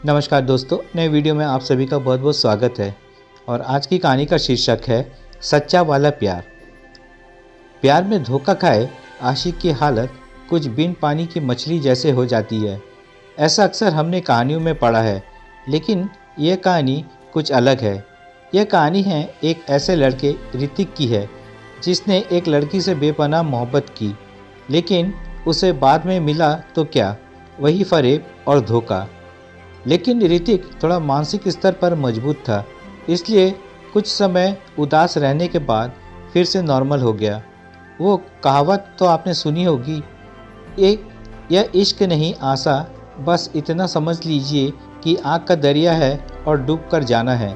नमस्कार दोस्तों, नए वीडियो में आप सभी का बहुत बहुत स्वागत है। और आज की कहानी का शीर्षक है सच्चा वाला प्यार। प्यार में धोखा खाए आशिक की हालत कुछ बिन पानी की मछली जैसे हो जाती है। ऐसा अक्सर हमने कहानियों में पढ़ा है, लेकिन यह कहानी कुछ अलग है। यह कहानी है एक ऐसे लड़के ऋतिक की है जिसने एक लड़की से बेपनाह मोहब्बत की, लेकिन उसे बाद में मिला तो क्या, वही फरेब और धोखा। लेकिन ऋतिक थोड़ा मानसिक स्तर पर मजबूत था, इसलिए कुछ समय उदास रहने के बाद फिर से नॉर्मल हो गया। वो कहावत तो आपने सुनी होगी, एक यह इश्क नहीं आसा, बस इतना समझ लीजिए कि आग का दरिया है और डूब कर जाना है।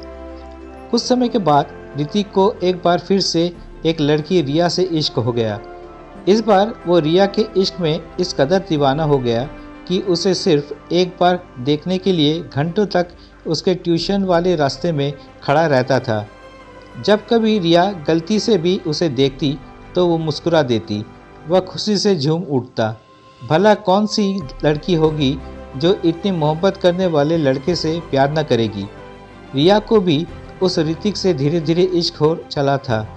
कुछ समय के बाद ऋतिक को एक बार फिर से एक लड़की रिया से इश्क हो गया। इस बार वो रिया के इश्क में इस कदर दीवाना हो गया कि उसे सिर्फ एक बार देखने के लिए घंटों तक उसके ट्यूशन वाले रास्ते में खड़ा रहता था। जब कभी रिया गलती से भी उसे देखती तो वो मुस्कुरा देती, वह खुशी से झूम उठता। भला कौन सी लड़की होगी जो इतनी मोहब्बत करने वाले लड़के से प्यार न करेगी। रिया को भी उस ऋतिक से धीरे धीरे इश्क हो चला था,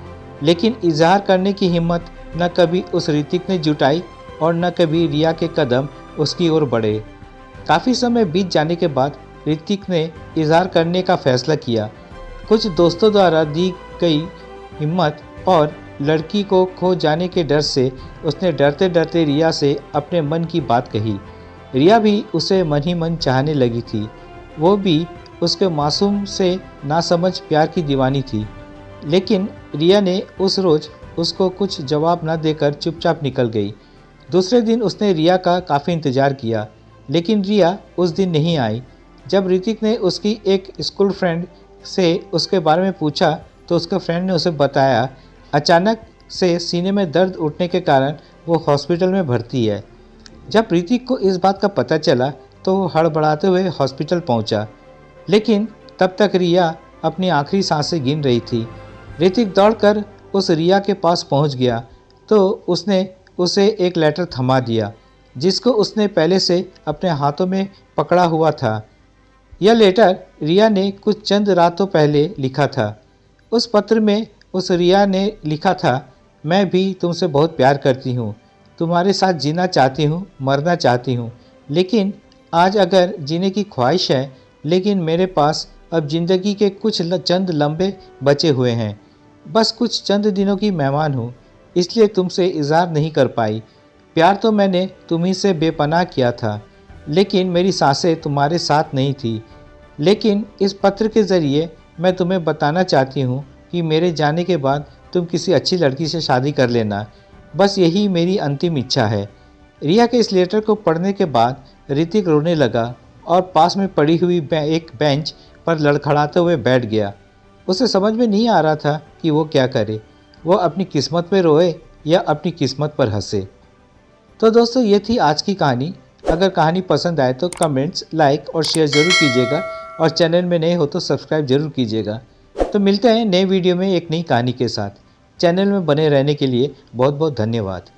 लेकिन इजहार करने की हिम्मत न कभी उस ऋतिक ने जुटाई और न कभी रिया के कदम उसकी ओर बढ़े। काफ़ी समय बीत जाने के बाद ऋतिक ने इजहार करने का फैसला किया। कुछ दोस्तों द्वारा दी गई हिम्मत और लड़की को खो जाने के डर से उसने डरते डरते रिया से अपने मन की बात कही। रिया भी उसे मन ही मन चाहने लगी थी। वो भी उसके मासूम से नासमझ प्यार की दीवानी थी। लेकिन रिया ने उस रोज़ उसको कुछ जवाब न देकर चुपचाप निकल गई। दूसरे दिन उसने रिया का काफ़ी इंतज़ार किया, लेकिन रिया उस दिन नहीं आई। जब ऋतिक ने उसकी एक स्कूल फ्रेंड से उसके बारे में पूछा तो उसके फ्रेंड ने उसे बताया, अचानक से सीने में दर्द उठने के कारण वो हॉस्पिटल में भर्ती है। जब ऋतिक को इस बात का पता चला तो वो हड़बड़ाते हुए हॉस्पिटल पहुंचा, लेकिन तब तक रिया अपनी आखिरी सांसें गिन रही थी। ऋतिक दौड़कर उस रिया के पास पहुंच गया तो उसने उसे एक लेटर थमा दिया, जिसको उसने पहले से अपने हाथों में पकड़ा हुआ था। यह लेटर रिया ने कुछ चंद रातों पहले लिखा था। उस पत्र में उस रिया ने लिखा था, मैं भी तुमसे बहुत प्यार करती हूँ, तुम्हारे साथ जीना चाहती हूँ, मरना चाहती हूँ, लेकिन आज अगर जीने की ख्वाहिश है, लेकिन मेरे पास अब ज़िंदगी के कुछ चंद लम्बे बचे हुए हैं, बस कुछ चंद दिनों की मेहमान हूँ, इसलिए तुमसे इजहार नहीं कर पाई। प्यार तो मैंने तुम्ही से बेपनाह किया था, लेकिन मेरी सांसें तुम्हारे साथ नहीं थी। लेकिन इस पत्र के ज़रिए मैं तुम्हें बताना चाहती हूँ कि मेरे जाने के बाद तुम किसी अच्छी लड़की से शादी कर लेना, बस यही मेरी अंतिम इच्छा है। रिया के इस लेटर को पढ़ने के बाद ऋतिक रोने लगा और पास में पड़ी हुई एक बेंच पर लड़खड़ाते हुए बैठ गया। उसे समझ में नहीं आ रहा था कि वो क्या करे, वो अपनी किस्मत पे रोए या अपनी किस्मत पर हंसे। तो दोस्तों, ये थी आज की कहानी। अगर कहानी पसंद आए तो कमेंट्स, लाइक और शेयर ज़रूर कीजिएगा, और चैनल में नए हो तो सब्सक्राइब जरूर कीजिएगा। तो मिलते हैं नए वीडियो में एक नई कहानी के साथ। चैनल में बने रहने के लिए बहुत बहुत धन्यवाद।